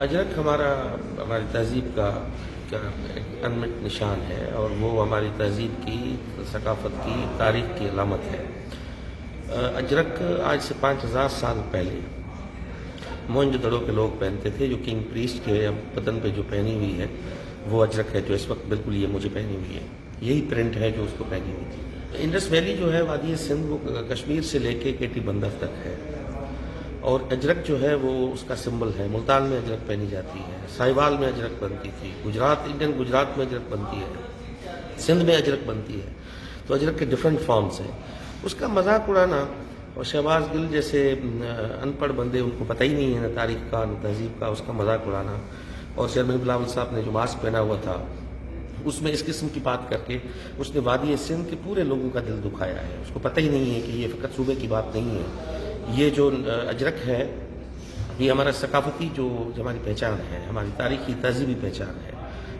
اجرک ہماری تہذیب کا ایک انمٹ نشان ہے اور وہ ہماری تہذیب کی، ثقافت کی، تاریخ کی علامت ہے۔ اجرک آج سے 5000 سال پہلے موہنجو کے لوگ پہنتے تھے، جو کنگ پریسٹ کے بدن پہ جو پہنی ہوئی ہے وہ اجرک ہے، جو اس وقت بالکل یہ مجھے پہنی ہوئی ہے، یہی پرنٹ ہے جو اس کو پہنی ہوئی تھی۔ انڈس ویلی جو ہے وادی سندھ، وہ کشمیر سے لے کے کیٹی بندر تک ہے، اور اجرک جو ہے وہ اس کا سمبل ہے۔ ملتان میں اجرک پہنی جاتی ہے، ساہیوال میں اجرک بنتی تھی، انڈین گجرات میں اجرک بنتی ہے، سندھ میں اجرک بنتی ہے۔ تو اجرک کے ڈفرینٹ فارمز ہیں۔ اس کا مذاق اڑانا اور شہباز گل جیسے ان پڑھ بندے، ان کو پتہ ہی نہیں ہے نہ تاریخ کا نہ تہذیب کا، اس کا مذاق اڑانا، اور چیئرمین بلاول صاحب نے جو ماسک پہنا ہوا تھا اس میں اس قسم کی بات کر کے اس نے وادی سندھ کے پورے لوگوں کا دل دکھایا ہے۔ اس کو پتہ ہی نہیں ہے کہ یہ فقط صوبے کی بات نہیں ہے، یہ جو اجرک ہے یہ ہمارا ثقافتی جو ہماری پہچان ہے، ہماری تاریخی تہذیبی پہچان ہے۔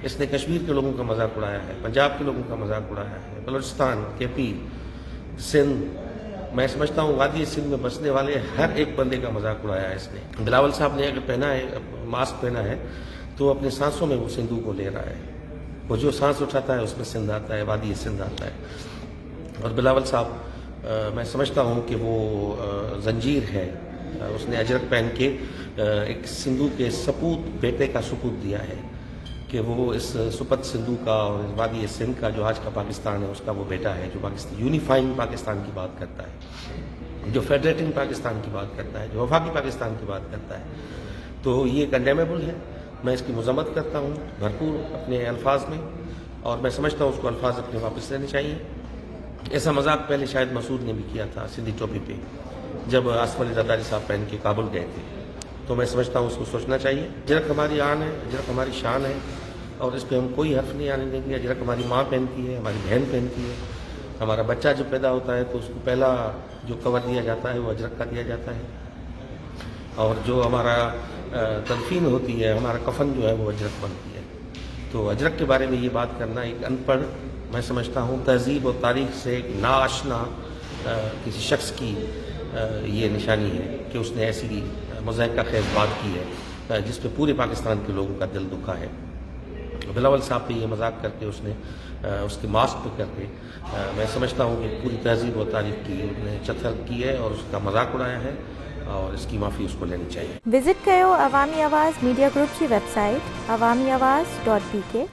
اس نے کشمیر کے لوگوں کا مذاق اڑایا ہے، پنجاب کے لوگوں کا مذاق اڑایا ہے، بلوچستان، کے پی، سندھ، میں سمجھتا ہوں وادی سندھ میں بسنے والے ہر ایک بندے کا مذاق اڑایا ہے اس نے۔ بلاول صاحب نے اگر پہنا ہے، ماسک پہنا ہے، تو اپنے سانسوں میں وہ سندھو کو لے رہا ہے، وہ جو سانس اٹھاتا ہے اس میں سندھ آتا ہے، وادی سندھ آتا ہے۔ اور بلاول صاحب میں سمجھتا ہوں کہ وہ زنجیر ہے، اس نے اجرک پہن کے ایک سندھو کے سپوت بیٹے کا سپوت دیا ہے کہ وہ اس سپت سندھو کا اور وادی سندھ کا جو آج کا پاکستان ہے اس کا وہ بیٹا ہے، جو پاکستان یونیفائنگ پاکستان کی بات کرتا ہے، جو فیڈریٹنگ پاکستان کی بات کرتا ہے، جو وفاقی پاکستان کی بات کرتا ہے۔ تو یہ کنڈیمیبل ہے، میں اس کی مذمت کرتا ہوں بھرپور اپنے الفاظ میں، اور میں سمجھتا ہوں اس کو الفاظ اپنے واپس لینے چاہیے۔ ایسا مذاق پہلے شاید مسعود نے بھی کیا تھا سندھی ٹوپی پہ، جب آصف علی زرداری صاحب پہن کے کابل گئے تھے، تو میں سمجھتا ہوں اس کو سوچنا چاہیے۔ اجرک ہماری آن ہے، اجرک ہماری شان ہے، اور اس پہ ہم کوئی حرف نہیں آنے دیں گے۔ اجرک ہماری ماں پہنتی ہے، ہماری بہن پہنتی ہے، ہمارا بچہ جب پیدا ہوتا ہے تو اس کو پہلا جو کور دیا جاتا ہے وہ اجرک کا دیا جاتا ہے، اور جو ہمارا تدفین ہوتی ہے، ہمارا کفن جو ہے وہ اجرک بنتی ہے۔ تو اجرک کے بارے میں یہ بات کرنا ایک ان پڑھ، میں سمجھتا ہوں تہذیب اور تاریخ سے ایک ناآشنا کسی شخص کی یہ نشانی ہے کہ اس نے ایسی مضحکہ خیز بات کی ہے جس پہ پورے پاکستان کے لوگوں کا دل دکھا ہے۔ بلاول صاحب پہ یہ مذاق کر کے اس نے اس کے ماسک پہ کر کے میں سمجھتا ہوں کہ پوری تہذیب و تاریخ کی اس نے چتھر کی ہے اور اس کا مذاق اڑایا ہے، اور اس کی معافی اس کو لینی چاہیے۔ وزٹ کرو عوامی آواز میڈیا گروپ کی ویب سائٹ awamiawaz.pk